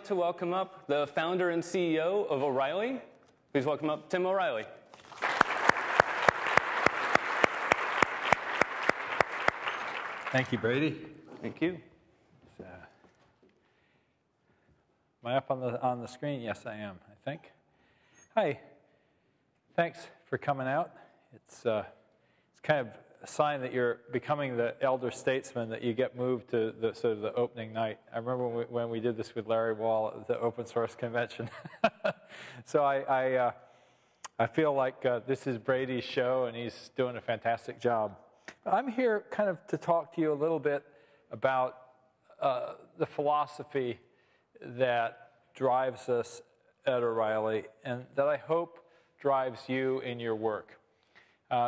like to welcome up the founder and CEO of O'Reilly. Please welcome up Tim O'Reilly. Thank you, Brady. Thank you. Am I up on the screen? Yes, I am, I think. Hi. Thanks for coming out. It's kind of a sign that you're becoming the elder statesman, that you get moved to the sort of the opening night. I remember when we did this with Larry Wall at the open source convention. So I feel like this is Brady's show, and he's doing a fantastic job. I'm here kind of to talk to you a little bit about the philosophy that drives us at O'Reilly, and that I hope drives you in your work.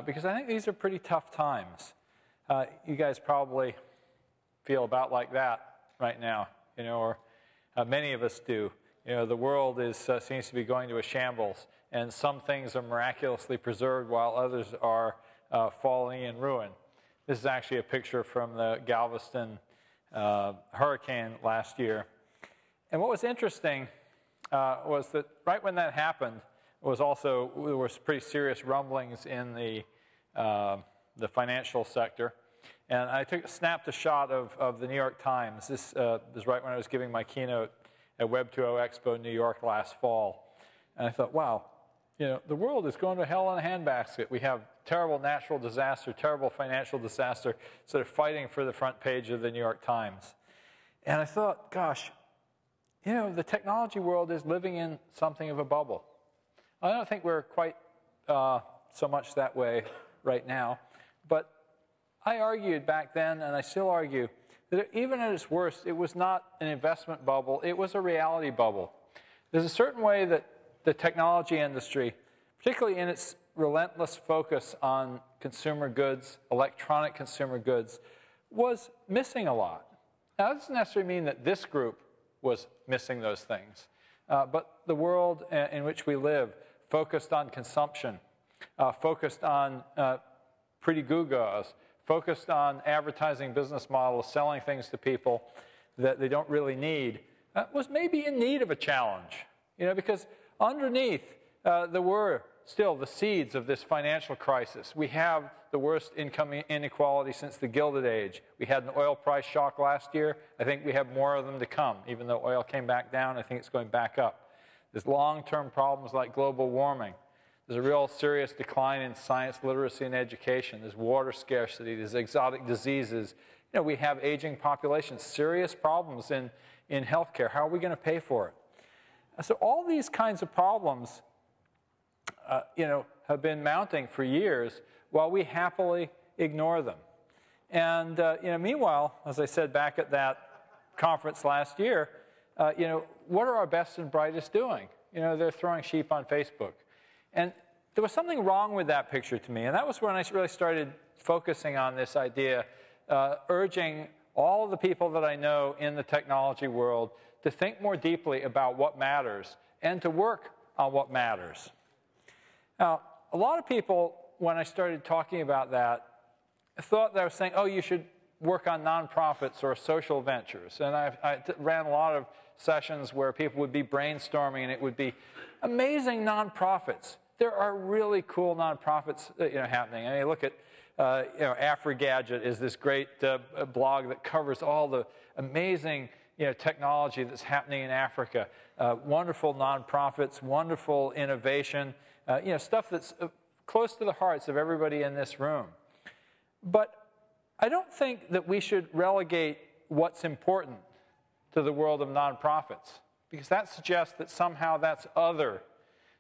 Because I think these are pretty tough times. You guys probably feel about like that right now, or many of us do. The world seems to be going to a shambles, and some things are miraculously preserved while others are falling in ruin. This is actually a picture from the Galveston hurricane last year. And what was interesting was that right when that happened, there was pretty serious rumblings in the financial sector. And I snapped a shot of the New York Times. This was right when I was giving my keynote at Web 2.0 Expo in New York last fall. And I thought, wow, the world is going to hell in a handbasket. We have terrible natural disaster, terrible financial disaster, sort of fighting for the front page of the New York Times. And I thought, gosh, the technology world is living in something of a bubble. I don't think we're quite so much that way right now. But I argued back then, and I still argue, that even at its worst, it was not an investment bubble. It was a reality bubble. There's a certain way that the technology industry, particularly in its relentless focus on consumer goods, electronic consumer goods, was missing a lot. Now, that doesn't necessarily mean that this group was missing those things. But the world in which we live, focused on consumption, focused on pretty gewgaws, focused on advertising business models, selling things to people that they don't really need, was maybe in need of a challenge. Because underneath, there were still the seeds of this financial crisis. We have the worst income inequality since the Gilded Age. We had an oil price shock last year. I think we have more of them to come. Even though oil came back down, I think it's going back up. There's long-term problems like global warming. There's a real serious decline in science literacy and education. There's water scarcity. There's exotic diseases. We have aging populations, serious problems in healthcare. How are we going to pay for it? So all these kinds of problems, have been mounting for years while we happily ignore them. And, meanwhile, as I said back at that conference last year, what are our best and brightest doing? They're throwing sheep on Facebook. And there was something wrong with that picture to me. And that was when I really started focusing on this idea, urging all of the people that I know in the technology world to think more deeply about what matters and to work on what matters. Now, a lot of people, when I started talking about that, thought that I was saying, oh, you should work on nonprofits or social ventures. And I ran a lot of sessions where people would be brainstorming, and it would be amazing nonprofits. There are really cool nonprofits happening. I mean, look at AfriGadget is this great blog that covers all the amazing technology that's happening in Africa. Wonderful nonprofits, wonderful innovation, stuff that's close to the hearts of everybody in this room. But I don't think that we should relegate what's important to the world of nonprofits, because that suggests that somehow that's other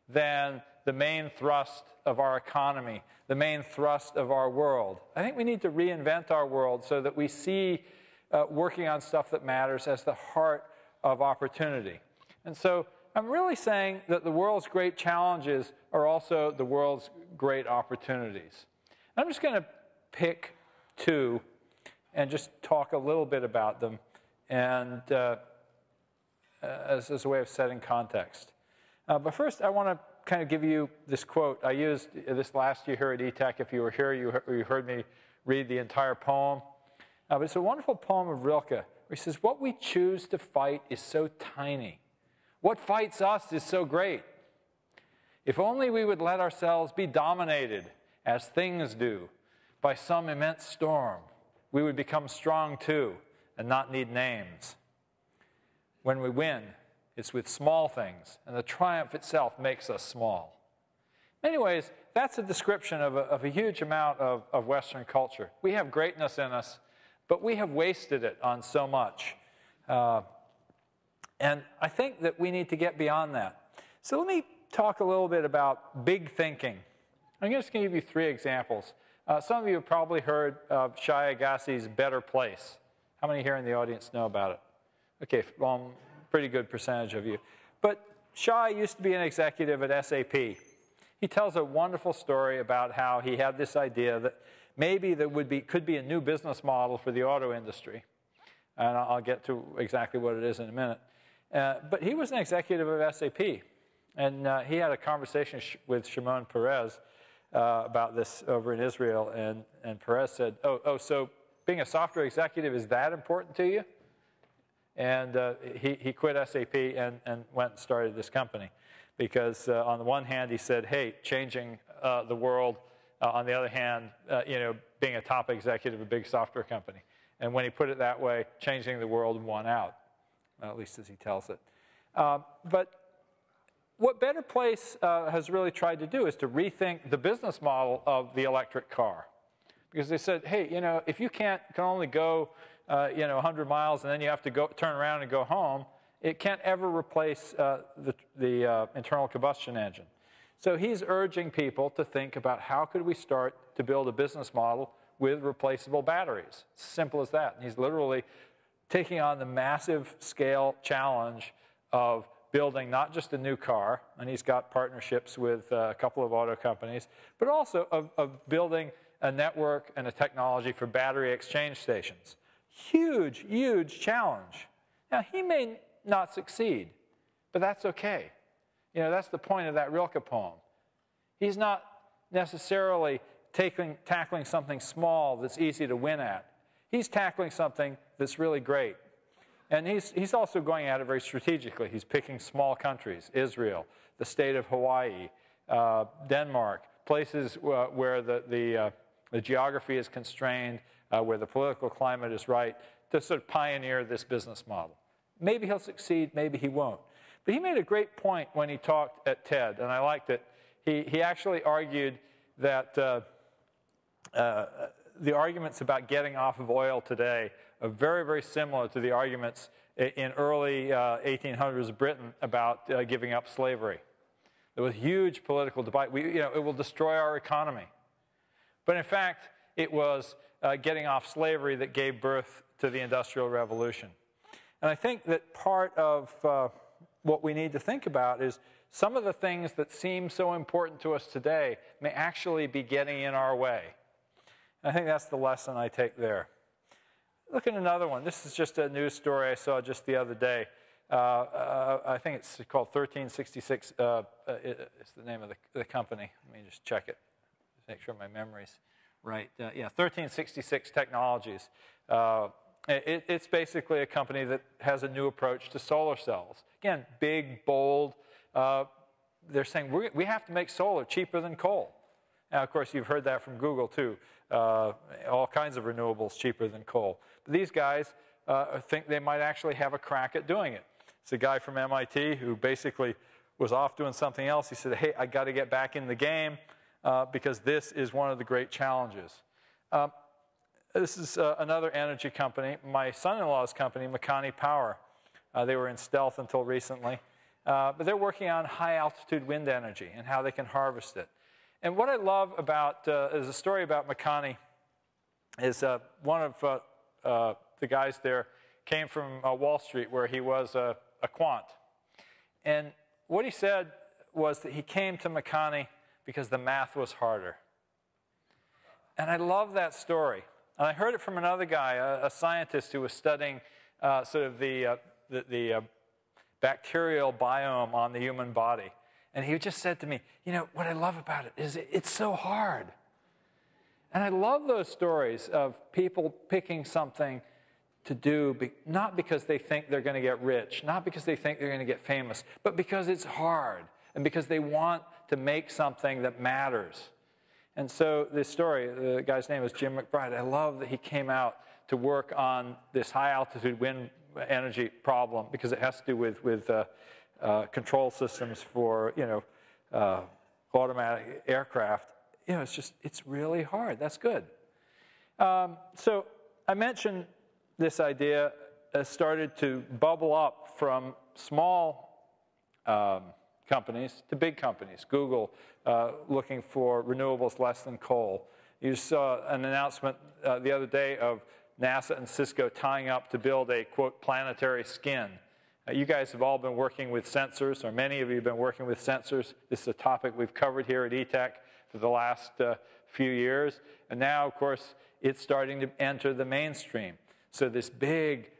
than the main thrust of our economy, the main thrust of our world. I think we need to reinvent our world so that we see working on stuff that matters as the heart of opportunity. And so I'm really saying that the world's great challenges are also the world's great opportunities. I'm just going to pick two and just talk a little bit about them, and as a way of setting context. But first, I want to kind of give you this quote. I used this last year here at ETech. If you were here, you heard me read the entire poem. But it's a wonderful poem of Rilke, where he says, "What we choose to fight is so tiny. What fights us is so great. If only we would let ourselves be dominated, as things do, by some immense storm, we would become strong too and not need names. When we win, it's with small things, and the triumph itself makes us small. Anyways, that's a description of a huge amount of Western culture. We have greatness in us, but we have wasted it on so much. And I think that we need to get beyond that. So let me talk a little bit about big thinking. I'm just going to give you 3 examples. Some of you have probably heard of Shai Agassi's Better Place. How many here in the audience know about it? Okay, well, pretty good percentage of you. But Shai used to be an executive at SAP. He tells a wonderful story about how he had this idea that maybe there could be a new business model for the auto industry. And I'll get to exactly what it is in a minute. But he was an executive of SAP. And he had a conversation with Shimon Peres about this over in Israel. And Peres said, so being a software executive, is that important to you? And he quit SAP and went and started this company. Because on the one hand, he said, hey, changing the world. On the other hand, being a top executive of a big software company. And when he put it that way, changing the world won out, at least as he tells it. But what Better Place has really tried to do is to rethink the business model of the electric car. Because they said, hey, if you can only go 100 miles and then you have to turn around and go home, it can't ever replace the internal combustion engine. So he's urging people to think about how could we start to build a business model with replaceable batteries. It's simple as that. And he's literally taking on the massive scale challenge of building not just a new car, and he's got partnerships with a couple of auto companies, but also of building a network and a technology for battery exchange stations. Huge, huge challenge. Now, he may not succeed, but that's okay. That's the point of that Rilke poem. He's not necessarily tackling something small that's easy to win at. He's tackling something that's really great. And he's also going at it very strategically. He's picking small countries, Israel, the state of Hawaii, Denmark, places where the geography is constrained, where the political climate is right, to sort of pioneer this business model. Maybe he'll succeed, maybe he won't. But he made a great point when he talked at TED, and I liked it. He actually argued that the arguments about getting off of oil today are very, very similar to the arguments in early 1800s Britain about giving up slavery. There was huge political debate. It will destroy our economy. But in fact, it was getting off slavery that gave birth to the Industrial Revolution. And I think that part of what we need to think about is some of the things that seem so important to us today may actually be getting in our way. And I think that's the lesson I take there. Look at another one. This is just a news story I saw just the other day. I think it's called 1366. It's the name of the company. Let me just check it. Make sure my memory's right. 1366 Technologies. It's basically a company that has a new approach to solar cells. Again, big, bold. They're saying we have to make solar cheaper than coal. Now, of course, you've heard that from Google, too. All kinds of renewables cheaper than coal. But these guys think they might actually have a crack at doing it. It's a guy from MIT who basically was off doing something else. He said, hey, I got to get back in the game because this is one of the great challenges. This is another energy company, my son-in-law's company, Makani Power. They were in stealth until recently. But they're working on high-altitude wind energy and how they can harvest it. And what I love about, is a story about Makani, is one of the guys there came from Wall Street, where he was a quant. And what he said was that he came to Makani because the math was harder. And I love that story. And I heard it from another guy, a scientist who was studying sort of the bacterial biome on the human body. And he just said to me, what I love about it is it's so hard. And I love those stories of people picking something to do, not because they think they're going to get rich, not because they think they're going to get famous, but because it's hard and because they want to make something that matters. And so this story, the guy's name is Jim McBride. I love that he came out to work on this high-altitude wind energy problem because it has to do with control systems for, automatic aircraft. It's really hard. That's good. So I mentioned this idea started to bubble up from small companies to big companies. Google looking for renewables less than coal. You saw an announcement the other day of NASA and Cisco tying up to build a, quote, planetary skin. You guys have all been working with sensors, or many of you have been working with sensors. This is a topic we've covered here at ETech for the last few years. And now, of course, it's starting to enter the mainstream. So this big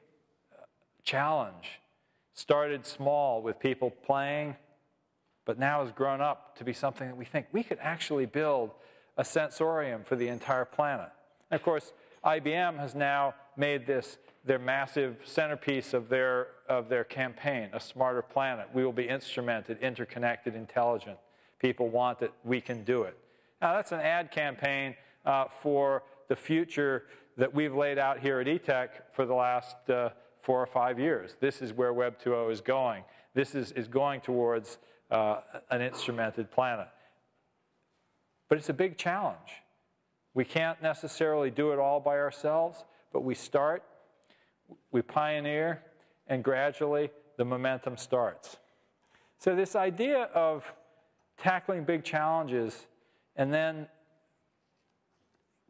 challenge started small with people playing, but now has grown up to be something that we think we could actually build a sensorium for the entire planet. And of course, IBM has now made this their massive centerpiece of their campaign, a smarter planet. We will be instrumented, interconnected, intelligent. People want it, we can do it. Now that's an ad campaign for the future that we've laid out here at ETech for the last 4 or 5 years. This is where Web 2.0 is going. This is going towards an instrumented planet. But it's a big challenge. We can't necessarily do it all by ourselves, but we start, we pioneer, and gradually the momentum starts. So this idea of tackling big challenges and then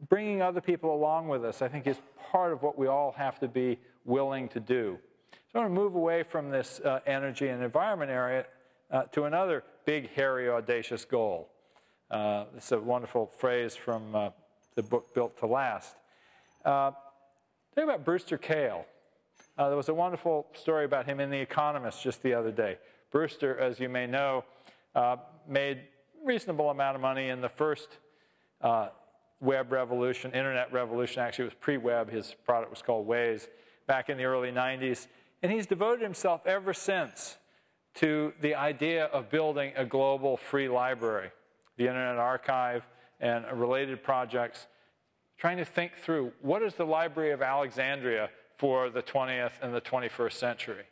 bringing other people along with us, I think, is part of what we all have to be willing to do. So I want to move away from this energy and environment area to another big, hairy, audacious goal. It's a wonderful phrase from the book Built to Last. Think about Brewster Kahle. There was a wonderful story about him in The Economist just the other day. Brewster, as you may know, made a reasonable amount of money in the first web revolution, internet revolution. Actually, it was pre-web. His product was called Waze back in the early 90s. And he's devoted himself ever since to the idea of building a global free library, the Internet Archive, and related projects, trying to think through what is the Library of Alexandria for the 20th and the 21st century?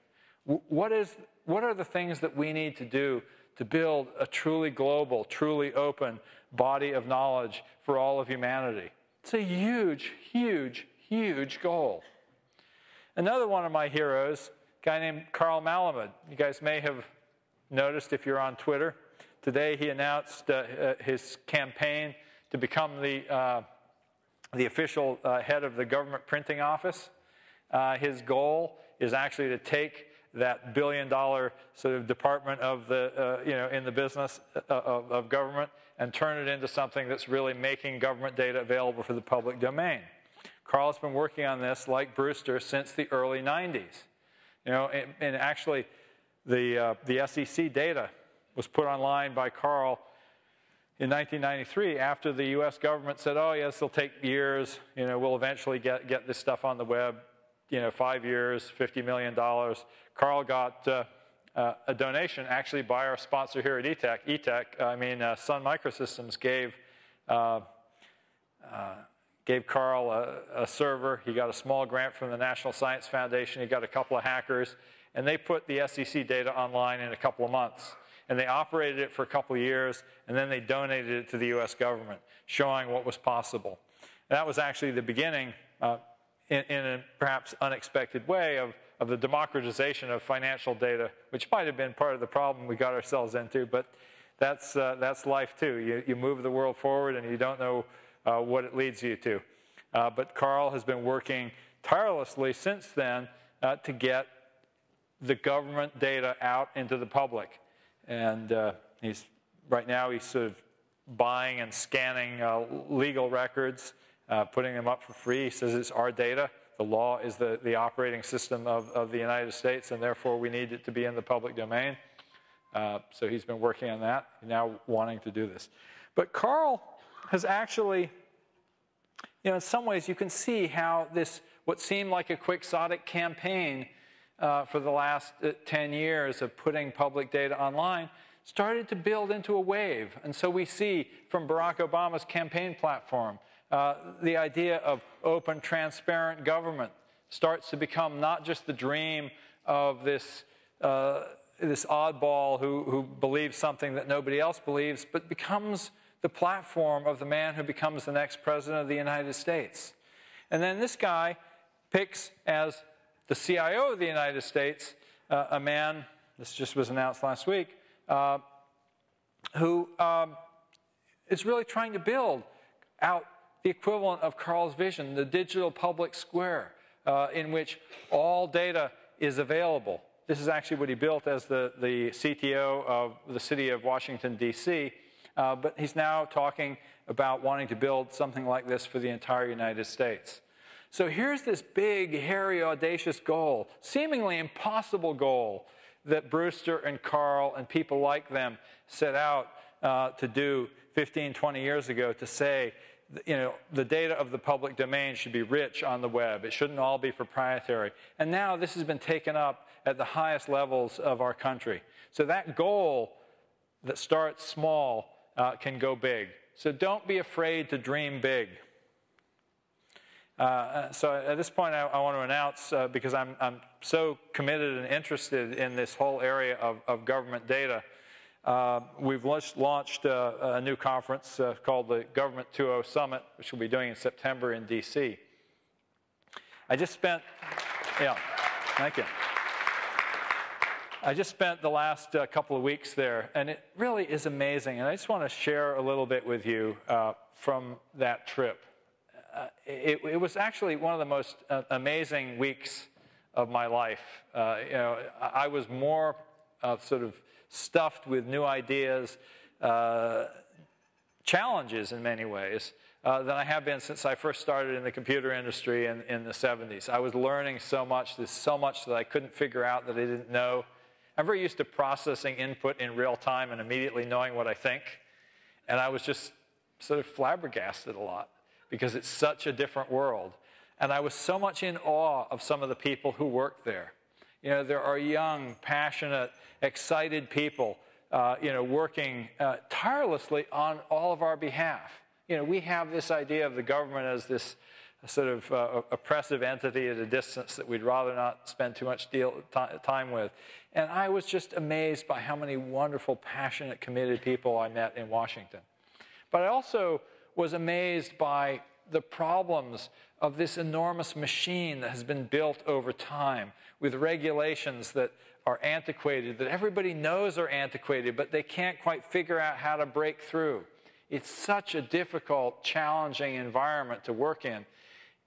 What are the things that we need to do to build a truly global, truly open body of knowledge for all of humanity? It's a huge, huge, huge goal. Another one of my heroes, a guy named Carl Malamud. You guys may have noticed if you're on Twitter. Today he announced his campaign to become the official head of the government printing office. His goal is actually to take that billion-dollar sort of department of the, in the business of government and turn it into something that's really making government data available for the public domain. Carl's been working on this, like Brewster, since the early 90s. And actually, the SEC data was put online by Carl in 1993 after the U.S. government said, oh, yes, it'll take years. We'll eventually get this stuff on the web. 5 years, $50 million. Carl got a donation actually by our sponsor here at ETech. Sun Microsystems gave Carl a server. He got a small grant from the National Science Foundation. He got a couple of hackers. And they put the SEC data online in a couple of months. And they operated it for a couple of years. And then they donated it to the U.S. government, showing what was possible. And that was actually the beginning, in a perhaps unexpected way, of the democratization of financial data, which might have been part of the problem we got ourselves into. But that's life, too. You move the world forward, and you don't know what it leads you to. But Carl has been working tirelessly since then to get the government data out into the public. And right now he's sort of buying and scanning legal records, putting them up for free. He says it's our data. The law is the operating system of the United States, and therefore we need it to be in the public domain. So he's been working on that, now wanting to do this. But Carl has actually, in some ways you can see how this what seemed like a quixotic campaign for the last 10 years of putting public data online started to build into a wave. And so we see from Barack Obama's campaign platform, the idea of open, transparent government starts to become not just the dream of this oddball who believes something that nobody else believes, but becomes the platform of the man who becomes the next president of the United States. And then this guy picks as the CIO of the United States a man, this just was announced last week, who is really trying to build out the equivalent of Carl's vision, the digital public square, in which all data is available. This is actually what he built as the CTO of the city of Washington, D.C., but he's now talking about wanting to build something like this for the entire United States. So here's this big, hairy, audacious goal, seemingly impossible goal, that Brewster and Carl and people like them set out to do 15, 20 years ago, to say, you know, the data of the public domain should be rich on the web. It shouldn't all be proprietary. And now this has been taken up at the highest levels of our country. So that goal that starts small can go big. So don't be afraid to dream big. So at this point, I want to announce, because I'm so committed and interested in this whole area of government data, we've launched a new conference called the Government 2.0 Summit, which we'll be doing in September in D.C. I just spent, yeah, thank you. I just spent the last couple of weeks there, and it really is amazing. And I just want to share a little bit with you from that trip. It was actually one of the most amazing weeks of my life. You know, I was more sort of stuffed with new ideas, challenges in many ways, than I have been since I first started in the computer industry in the 70s. I was learning so much. There's so much that I couldn't figure out that I didn't know. I'm very used to processing input in real time and immediately knowing what I think. And I was just sort of flabbergasted a lot, because it's such a different world. And I was so much in awe of some of the people who worked there. You know, there are young, passionate, excited people, you know, working tirelessly on all of our behalf. You know, we have this idea of the government as this sort of oppressive entity at a distance that we'd rather not spend too much time with. And I was just amazed by how many wonderful, passionate, committed people I met in Washington. But I also was amazed by the problems of this enormous machine that has been built over time, with regulations that are antiquated, that everybody knows are antiquated, but they can't quite figure out how to break through. It's such a difficult, challenging environment to work in.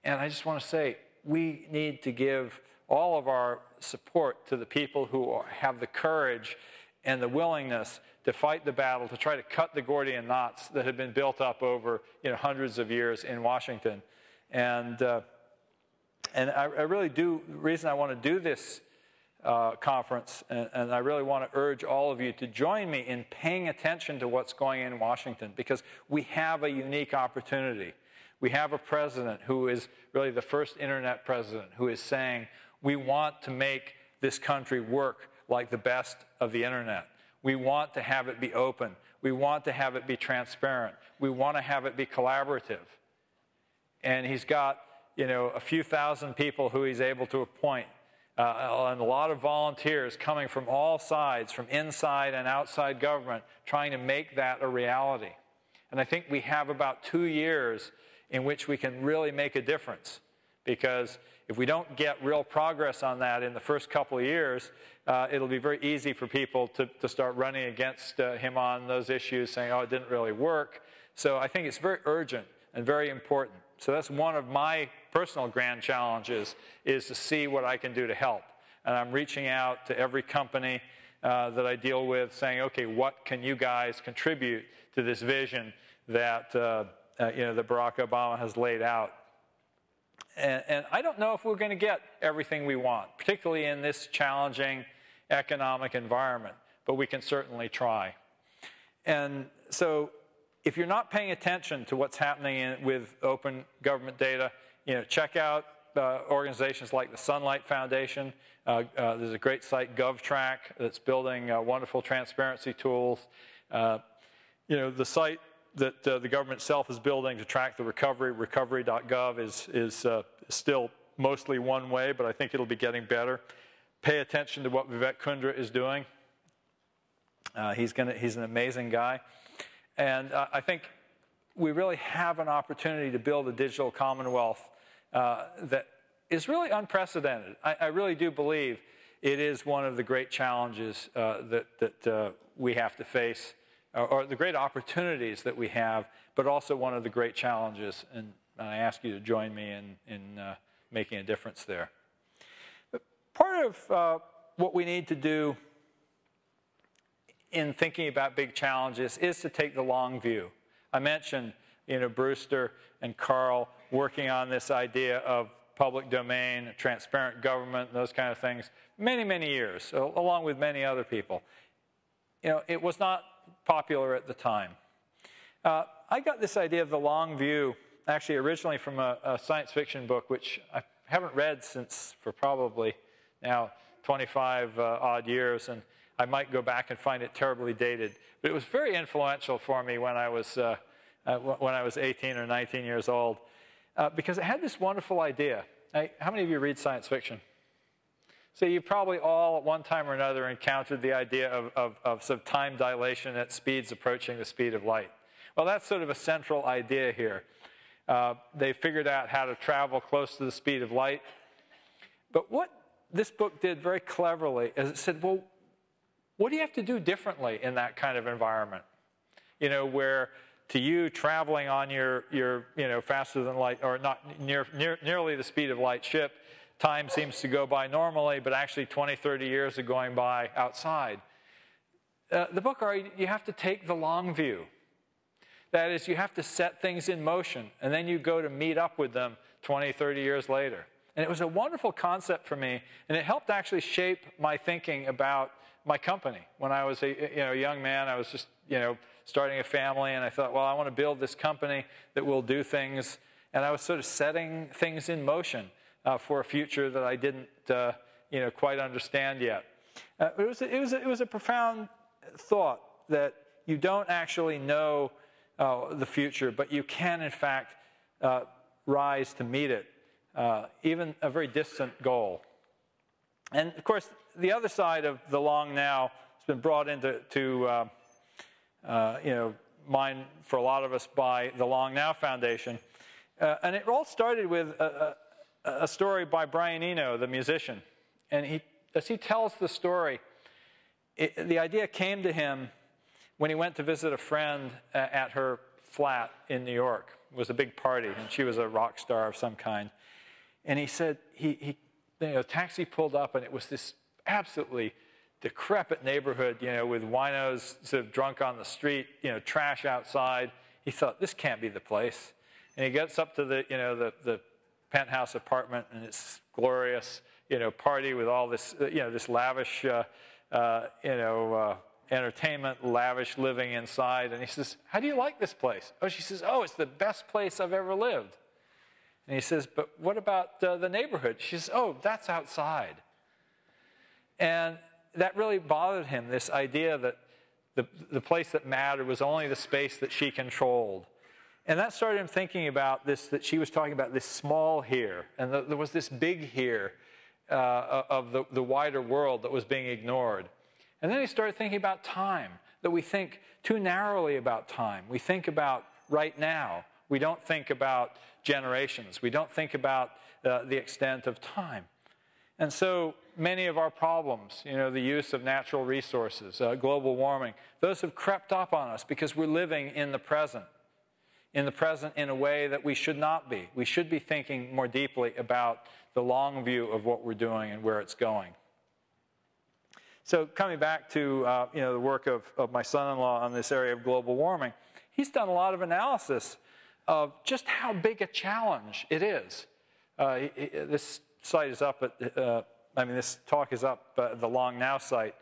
And I just want to say, we need to give all of our support to the people who have the courage and the willingness to fight the battle, to try to cut the Gordian knots that have been built up over, you know, hundreds of years in Washington. And I really do, the reason I want to do this conference, and I really want to urge all of you to join me in paying attention to what's going on in Washington, because we have a unique opportunity. We have a president who is really the first internet president, who is saying, we want to make this country work like the best of the internet. We want to have it be open. We want to have it be transparent. We want to have it be collaborative. And he's got, you know, a few thousand people who he's able to appoint, and a lot of volunteers coming from all sides, from inside and outside government, trying to make that a reality. And I think we have about 2 years in which we can really make a difference, because if we don't get real progress on that in the first couple of years, it'll be very easy for people to start running against him on those issues, saying, oh, it didn't really work. So I think it's very urgent and very important. So that's one of my personal grand challenges, is to see what I can do to help. And I'm reaching out to every company that I deal with, saying, okay, what can you guys contribute to this vision that, you know, that Barack Obama has laid out? And I don't know if we're going to get everything we want, particularly in this challenging economic environment, but we can certainly try. And so if you're not paying attention to what's happening with open government data, you know, check out organizations like the Sunlight Foundation. There's a great site, GovTrack, that's building wonderful transparency tools. The site that the government itself is building to track the recovery, recovery.gov, is still mostly one way, but I think it'll be getting better. Pay attention to what Vivek Kundra is doing. He's an amazing guy. And I think we really have an opportunity to build a digital commonwealth that is really unprecedented. I really do believe it is one of the great challenges that we have to face, or the great opportunities that we have, but also one of the great challenges. And I ask you to join me in making a difference there. But part of what we need to do in thinking about big challenges is to take the long view. I mentioned, Brewster and Carl working on this idea of public domain, transparent government, those kind of things, many, many years, along with many other people. It was not popular at the time. I got this idea of the long view, actually originally from a science fiction book, which I haven't read for probably now 25 odd years, and I might go back and find it terribly dated. But it was very influential for me when I was 18 or 19 years old, because it had this wonderful idea. How many of you read science fiction? So you probably all, at one time or another, encountered the idea of sort of time dilation at speeds approaching the speed of light. Well, that's sort of a central idea here. They figured out how to travel close to the speed of light. But what this book did very cleverly is it said, well, what do you have to do differently in that kind of environment? Where to you, traveling on your faster than light, or not nearly the speed of light ship, time seems to go by normally, but actually 20, 30 years are going by outside. The book argued you have to take the long view. That is, you have to set things in motion, and then you go to meet up with them 20, 30 years later. And it was a wonderful concept for me, and it helped actually shape my thinking about my company. When I was a young man, I was just starting a family, and I thought, well, I want to build this company that will do things, and I was sort of setting things in motion for a future that I didn't quite understand yet. It was a profound thought that you don't actually know the future, but you can in fact rise to meet it, even a very distant goal. And of course, the other side of the long now has been brought into mind for a lot of us by the Long Now Foundation. And it all started with a story by Brian Eno, the musician. And as he tells the story, the idea came to him when he went to visit a friend at her flat in New York. It was a big party, and she was a rock star of some kind. And he said, a taxi pulled up, and it was this absolutely decrepit neighborhood, with winos sort of drunk on the street, trash outside. He thought, this can't be the place. And he gets up to the penthouse apartment, and it's glorious, party with all this, this lavish, entertainment, lavish living inside. And he says, how do you like this place? Oh, she says, oh, it's the best place I've ever lived. And he says, but what about the neighborhood? She says, oh, that's outside. And that really bothered him, this idea that the place that mattered was only the space that she controlled. And that started him thinking about this, that she was talking about this small here, and there was this big here of the wider world that was being ignored. And then he started thinking about time, that we think too narrowly about time. We think about right now. We don't think about generations. We don't think about the extent of time. And so many of our problems, the use of natural resources, global warming, those have crept up on us because we're living in the present in a way that we should not be. We should be thinking more deeply about the long view of what we're doing and where it's going. So coming back to the work of my son-in-law on this area of global warming, he's done a lot of analysis of just how big a challenge it is. This site is up at, this talk is up at the Long Now site.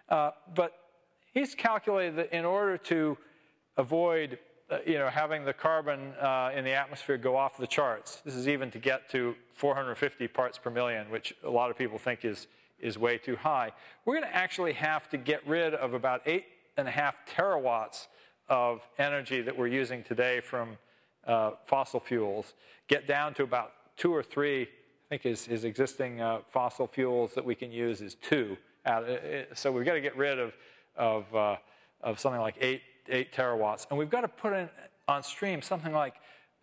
But he's calculated that in order to avoid having the carbon in the atmosphere go off the charts. This is even to get to 450 parts per million, which a lot of people think is way too high. We're going to actually have to get rid of about 8.5 terawatts of energy that we're using today from fossil fuels, get down to about 2 or 3. I think his existing fossil fuels that we can use is 2. So we've got to get rid of something like 8 terawatts. And we've got to put on stream something like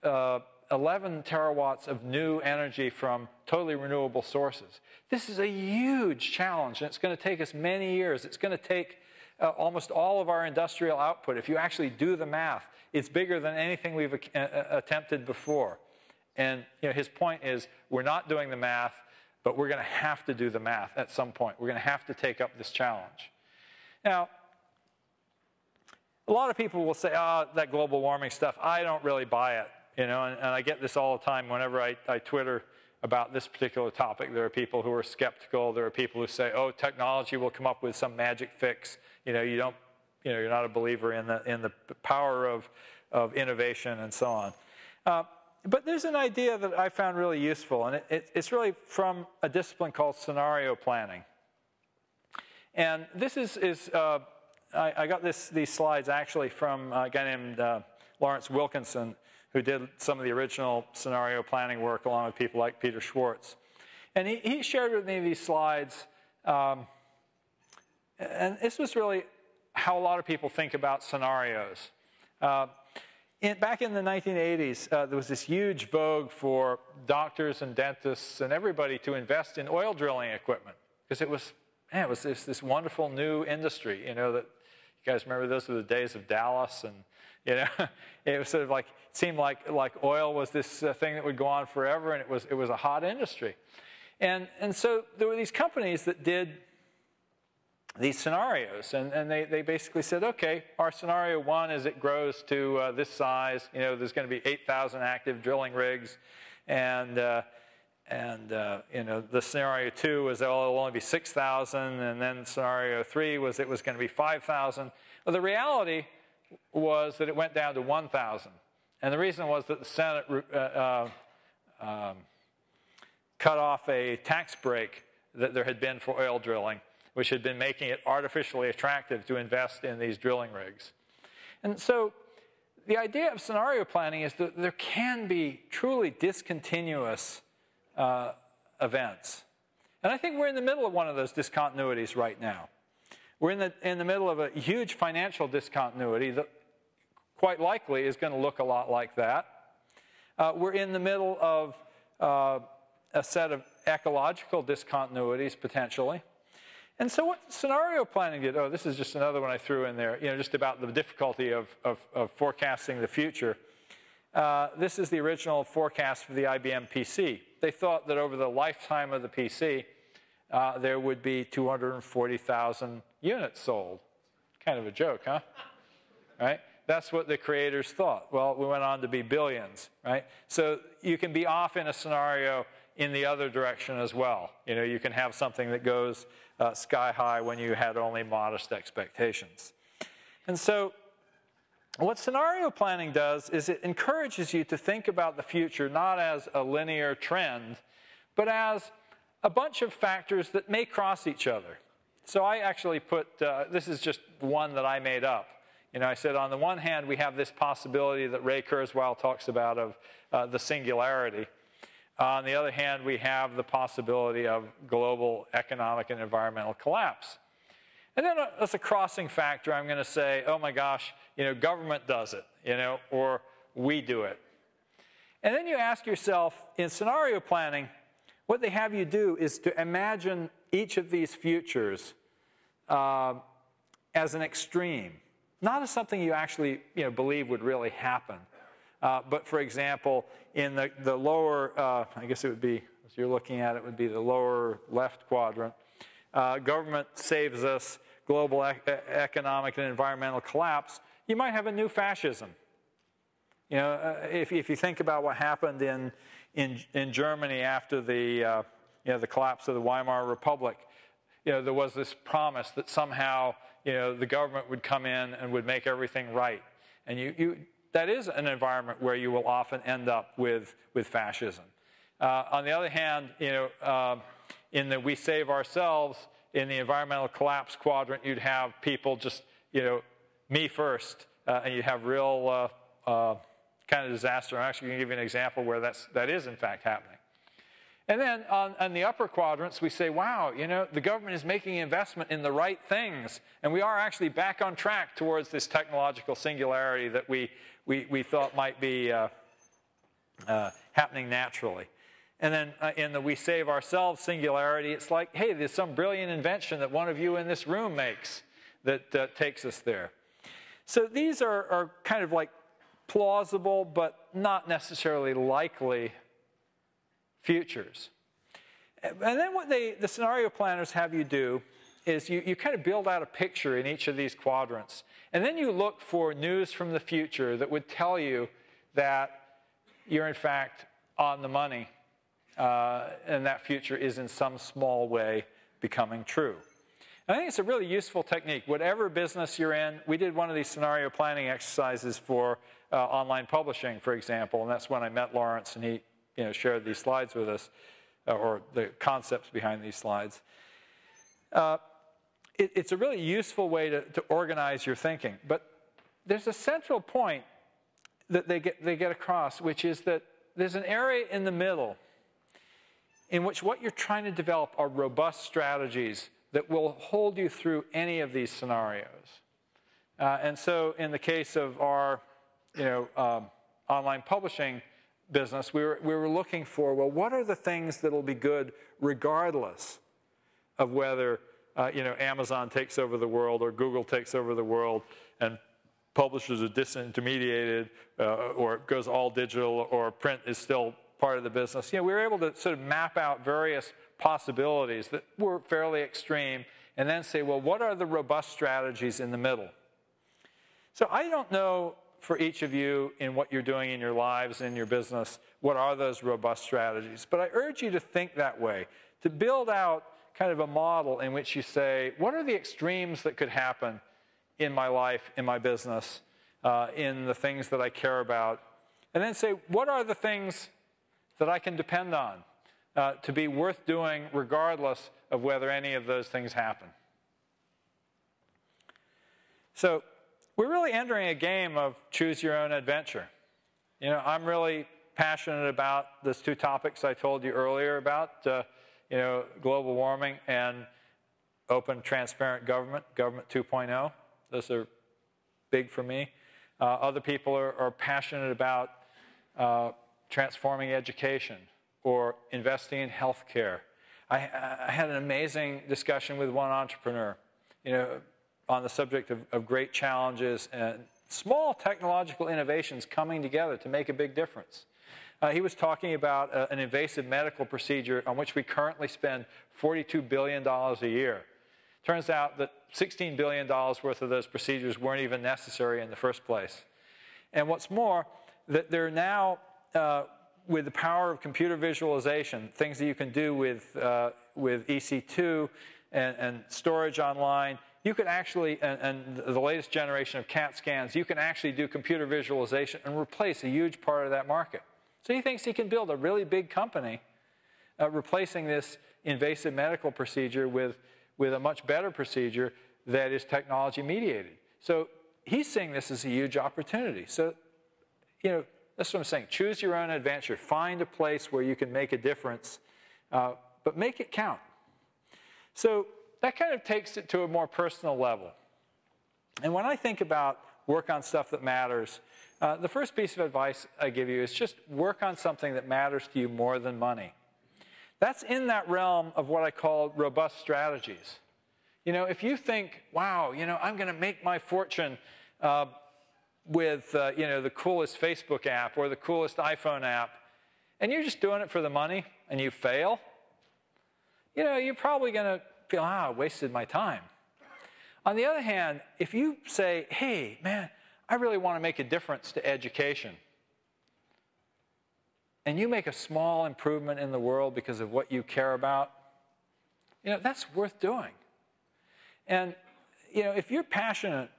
11 terawatts of new energy from totally renewable sources. This is a huge challenge, and it's going to take us many years. It's going to take almost all of our industrial output. If you actually do the math, it's bigger than anything we've attempted before. And his point is, we're not doing the math, but we're going to have to do the math at some point. We're going to have to take up this challenge. Now, a lot of people will say, that global warming stuff, I don't really buy it. And I get this all the time whenever I Twitter about this particular topic. There are people who are skeptical. There are people who say, technology will come up with some magic fix. You're not a believer in the power of innovation and so on. But there's an idea that I found really useful, and it's really from a discipline called scenario planning. And this I got these slides actually from a guy named Lawrence Wilkinson, who did some of the original scenario planning work along with people like Peter Schwartz. And he shared with me these slides, and this was really how a lot of people think about scenarios. Back in the 1980s, there was this huge vogue for doctors and dentists and everybody to invest in oil drilling equipment, because it was this wonderful new industry. That you guys remember those were the days of Dallas, and it was sort of like, it seemed like oil was this thing that would go on forever, and it was a hot industry. And so there were these companies that did these scenarios, and they basically said, okay, our scenario 1 is it grows to this size. There's going to be 8,000 active drilling rigs, and the scenario 2 was it'll only be 6,000, and then scenario 3 was it was going to be 5,000. Well, the reality was that it went down to 1,000, and the reason was that the Senate cut off a tax break that there had been for oil drilling, which had been making it artificially attractive to invest in these drilling rigs. And so the idea of scenario planning is that there can be truly discontinuous events. And I think we're in the middle of one of those discontinuities right now. We're in the middle of a huge financial discontinuity that quite likely is going to look a lot like that. We're in the middle of a set of ecological discontinuities, potentially. And so what scenario planning did, this is just another one I threw in there, just about the difficulty of forecasting the future. This is the original forecast for the IBM PC. They thought that over the lifetime of the PC, there would be 240,000 units sold. Kind of a joke, huh? Right? That's what the creators thought. Well, we went on to be billions, right? So you can be off in a scenario in the other direction as well. You can have something that goes sky high when you had only modest expectations. And so what scenario planning does is it encourages you to think about the future not as a linear trend, but as a bunch of factors that may cross each other. So I actually put, this is just one that I made up. I said on the one hand we have this possibility that Ray Kurzweil talks about of the singularity. On the other hand, we have the possibility of global economic and environmental collapse. And then as a crossing factor, I'm going to say, oh my gosh, government does it, or we do it. And then you ask yourself, in scenario planning, what they have you do is to imagine each of these futures as an extreme, not as something you actually believe would really happen. But for example, in the lower, I guess it would be, as you're looking at it, would be the lower left quadrant. Government saves us, global economic and environmental collapse. You might have a new fascism. If you think about what happened in Germany after the collapse of the Weimar Republic, there was this promise that somehow the government would come in and would make everything right, and that is an environment where you will often end up with fascism. On the other hand, in the we save ourselves, in the environmental collapse quadrant, you'd have people just, me first, and you have real kind of disaster. I'm actually going to give you an example where that is in fact happening. And then on the upper quadrants, we say, wow, the government is making investment in the right things, and we are actually back on track towards this technological singularity that we thought might be happening naturally. And then in the we save ourselves singularity, it's like, hey, there's some brilliant invention that one of you in this room makes that takes us there. So these are kind of like plausible but not necessarily likely futures. And then what the scenario planners have you do is you kind of build out a picture in each of these quadrants. And then you look for news from the future that would tell you that you're in fact on the money. And that future is in some small way becoming true. And I think it's a really useful technique. Whatever business you're in, we did one of these scenario planning exercises for online publishing, for example, and that's when I met Lawrence and he shared these slides with us, or the concepts behind these slides. It's a really useful way to organize your thinking. But there's a central point that they get across, which is that there's an area in the middle in which what you're trying to develop are robust strategies that will hold you through any of these scenarios. And so in the case of our online publishing business, we were looking for, well, what are the things that will be good regardless of whether Amazon takes over the world or Google takes over the world and publishers are disintermediated or it goes all digital or print is still part of the business. We were able to sort of map out various possibilities that were fairly extreme and then say, well, what are the robust strategies in the middle? So I don't know for each of you in what you're doing in your lives, in your business, what are those robust strategies? But I urge you to think that way, to build out kind of a model in which you say, what are the extremes that could happen in my life, in my business, in the things that I care about? And then say, what are the things that I can depend on to be worth doing regardless of whether any of those things happen? So we're really entering a game of choose your own adventure. I'm really passionate about those two topics I told you earlier about, global warming and open, transparent government, government 2.0. Those are big for me. Other people are passionate about transforming education or investing in healthcare. I had an amazing discussion with one entrepreneur, on the subject of great challenges and small technological innovations coming together to make a big difference. He was talking about an invasive medical procedure on which we currently spend $42 billion a year. Turns out that $16 billion worth of those procedures weren't even necessary in the first place. And what's more, that they're now, with the power of computer visualization, things that you can do with EC2 and storage online, you could actually, and the latest generation of CAT scans, you can actually do computer visualization and replace a huge part of that market. So he thinks he can build a really big company replacing this invasive medical procedure with a much better procedure that is technology mediated. So he's seeing this as a huge opportunity. So, that's what I'm saying. Choose your own adventure. Find a place where you can make a difference, but make it count. So that kind of takes it to a more personal level. And when I think about work on stuff that matters, the first piece of advice I give you is just work on something that matters to you more than money. That's in that realm of what I call robust strategies. If you think, wow, I'm going to make my fortune with the coolest Facebook app or the coolest iPhone app, and you're just doing it for the money and you fail, you're probably going to feel, I wasted my time. On the other hand, if you say, hey, man, I really want to make a difference to education, and you make a small improvement in the world because of what you care about, that's worth doing. And if you're passionate,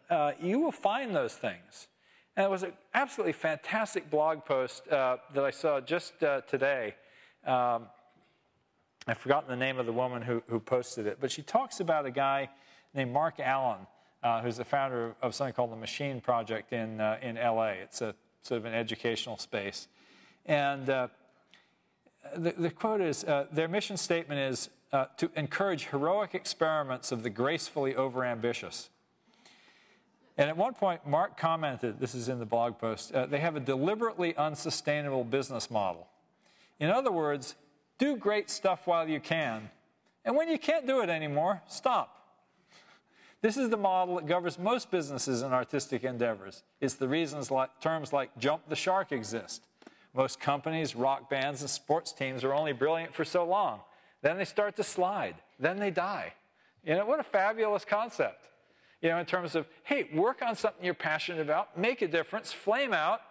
you will find those things. And it was an absolutely fantastic blog post that I saw just today. I've forgotten the name of the woman who posted it, but she talks about a guy named Mark Allen, who's the founder of something called the Machine Project in LA. It's a sort of an educational space. And the quote is, their mission statement is to encourage heroic experiments of the gracefully overambitious. And at one point, Mark commented, this is in the blog post, they have a deliberately unsustainable business model. In other words, do great stuff while you can, and when you can't do it anymore, stop. This is the model that governs most businesses and artistic endeavors. It's the reasons terms like jump the shark exist. Most companies, rock bands, and sports teams are only brilliant for so long. Then they start to slide. Then they die. You know, what a fabulous concept. You know, in terms of, hey, work on something you're passionate about, make a difference, flame out,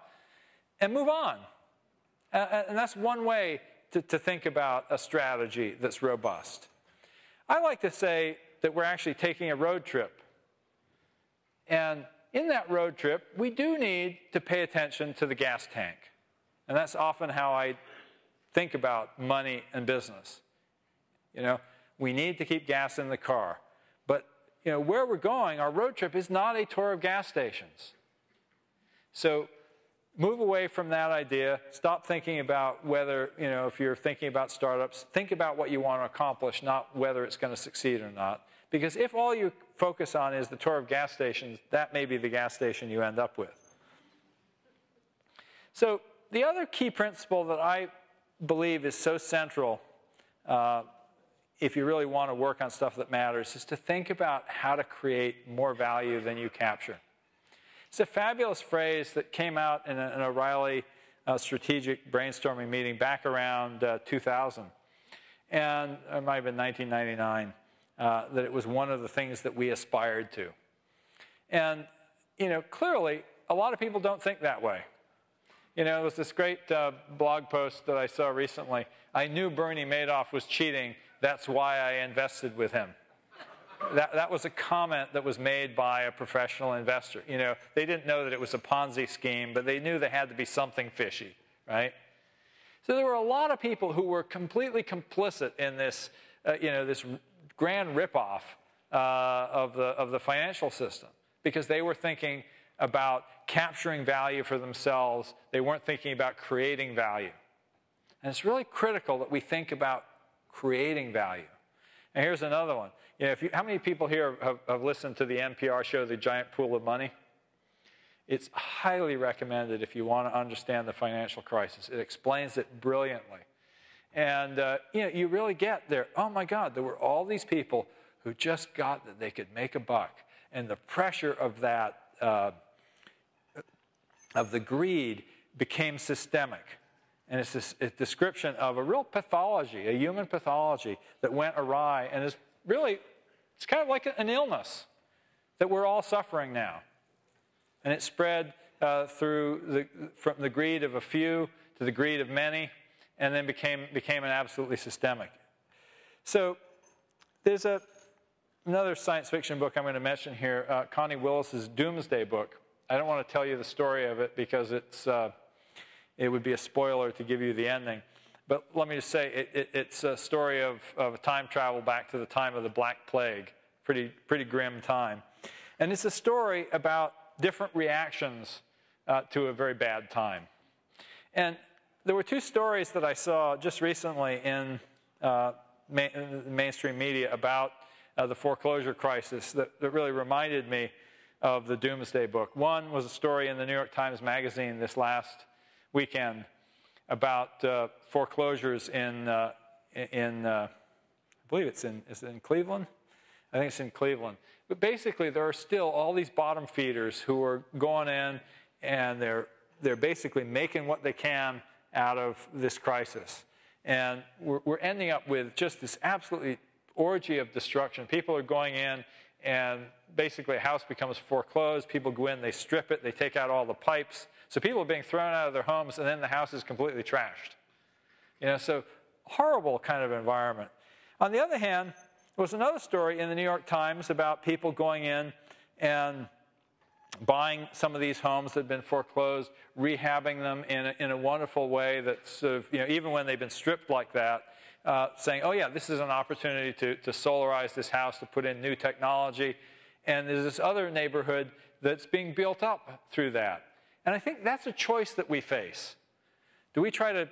and move on. And that's one way to think about a strategy that's robust. I like to say that we're actually taking a road trip. And in that road trip, we do need to pay attention to the gas tank. And that's often how I think about money and business. You know, we need to keep gas in the car. But, you know, where we're going, our road trip is not a tour of gas stations. So move away from that idea. Stop thinking about whether, you know, if you're thinking about startups, think about what you want to accomplish, not whether it's going to succeed or not. Because if all you focus on is the tour of gas stations, that may be the gas station you end up with. So the other key principle that I believe is so central if you really want to work on stuff that matters is to think about how to create more value than you capture. It's a fabulous phrase that came out in an O'Reilly strategic brainstorming meeting back around 2000. And it might have been 1999, that it was one of the things that we aspired to. And, you know, clearly, a lot of people don't think that way. You know, there was this great blog post that I saw recently. I knew Bernie Madoff was cheating. That's why I invested with him. That was a comment that was made by a professional investor. You know, they didn't know that it was a Ponzi scheme, but they knew there had to be something fishy, right? So there were a lot of people who were completely complicit in this, you know, this grand ripoff of the financial system, because they were thinking about capturing value for themselves. They weren't thinking about creating value. And it's really critical that we think about creating value. And here's another one. You know, how many people here have listened to the NPR show, The Giant Pool of Money? It's highly recommended if you want to understand the financial crisis. It explains it brilliantly. And you know, you really get there, oh my God, there were all these people who just got that they could make a buck. And the pressure of that, of the greed, became systemic. And it's a description of a real pathology, a human pathology that went awry and is really, it's kind of like an illness that we're all suffering now. And it spread from the greed of a few to the greed of many, and then became an absolutely systemic. So there's another science fiction book I'm going to mention here, Connie Willis's Doomsday book. I don't want to tell you the story of it because it would be a spoiler to give you the ending. But let me just say, it's a story of time travel back to the time of the Black Plague. Pretty grim time. And it's a story about different reactions to a very bad time. And there were two stories that I saw just recently in mainstream media about the foreclosure crisis that really reminded me of the Doomsday book. One was a story in the New York Times Magazine this last weekend about foreclosures in I believe is it in Cleveland? I think it's in Cleveland. But basically, there are still all these bottom feeders who are going in, and they're basically making what they can out of this crisis. And we're ending up with just this absolutely orgy of destruction. People are going in, and basically a house becomes foreclosed. People go in, they strip it, they take out all the pipes. So people are being thrown out of their homes, and then the house is completely trashed. You know, so horrible kind of environment. On the other hand, there was another story in the New York Times about people going in and buying some of these homes that have been foreclosed, rehabbing them in a wonderful way that sort of, even when they've been stripped like that, saying, oh yeah, this is an opportunity to solarize this house, to put in new technology. And there's this other neighborhood that's being built up through that. And I think that's a choice that we face. Do we try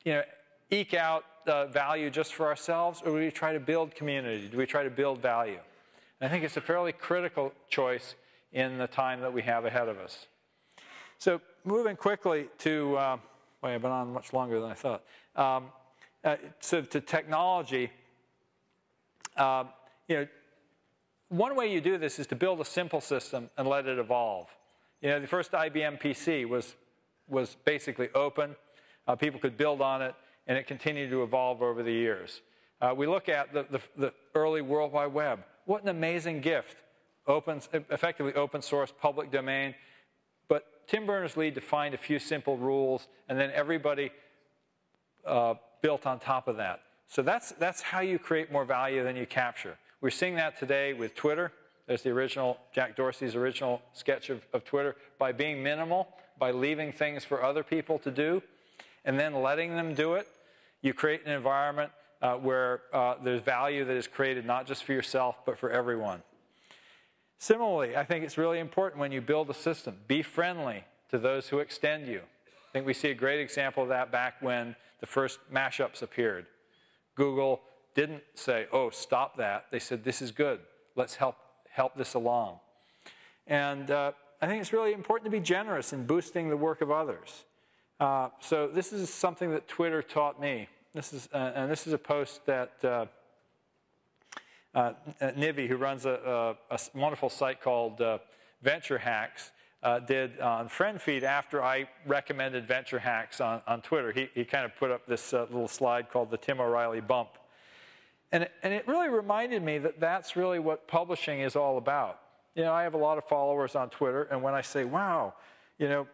to eke out value just for ourselves, or do we try to build community? Do we try to build value? And I think it's a fairly critical choice in the time that we have ahead of us. So moving quickly to, boy, I've been on much longer than I thought. So to technology, one way you do this is to build a simple system and let it evolve. The first IBM PC was basically open. People could build on it, and it continued to evolve over the years. We look at the early World Wide Web. What an amazing gift. Effectively open source, public domain. But Tim Berners-Lee defined a few simple rules, and then everybody built on top of that. So that's how you create more value than you capture. We're seeing that today with Twitter. There's the original, Jack Dorsey's original sketch of Twitter. By being minimal, by leaving things for other people to do, and then letting them do it, you create an environment where there's value that is created not just for yourself, but for everyone. Similarly, I think it's really important when you build a system, be friendly to those who extend you. I think we see a great example of that back when the first mashups appeared. Google didn't say, oh, stop that. They said, this is good. Let's help this along. And I think it's really important to be generous in boosting the work of others. So this is something that Twitter taught me. This is a post that Nivi, who runs a wonderful site called Venture Hacks, did on FriendFeed after I recommended Venture Hacks on Twitter. He kind of put up this little slide called the Tim O'Reilly bump. And it really reminded me that that's really what publishing is all about. I have a lot of followers on Twitter, and when I say, wow,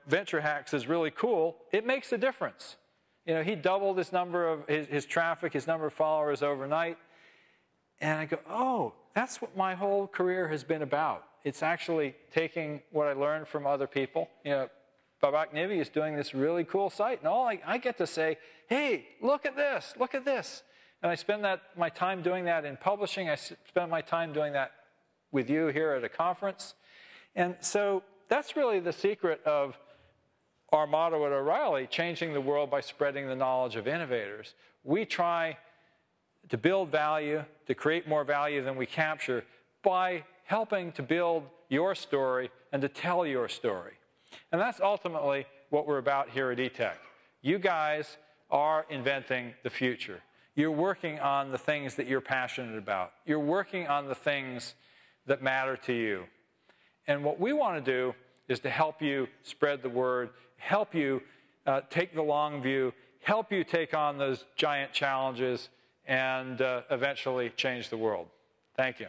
Venture Hacks is really cool, it makes a difference. He doubled his number of his traffic, his number of followers overnight. And I go, oh, that's what my whole career has been about. It's actually taking what I learned from other people. Babak Nivi is doing this really cool site, and all I get to say, hey, look at this, look at this. And I spend my time doing that in publishing. I spend my time doing that with you here at a conference. And so that's really the secret of our motto at O'Reilly, changing the world by spreading the knowledge of innovators. We try to build value, to create more value than we capture by helping to build your story and to tell your story. And that's ultimately what we're about here at ETech. You guys are inventing the future. You're working on the things that you're passionate about. You're working on the things that matter to you. And what we want to do is to help you spread the word, help you take the long view, help you take on those giant challenges, and eventually change the world. Thank you.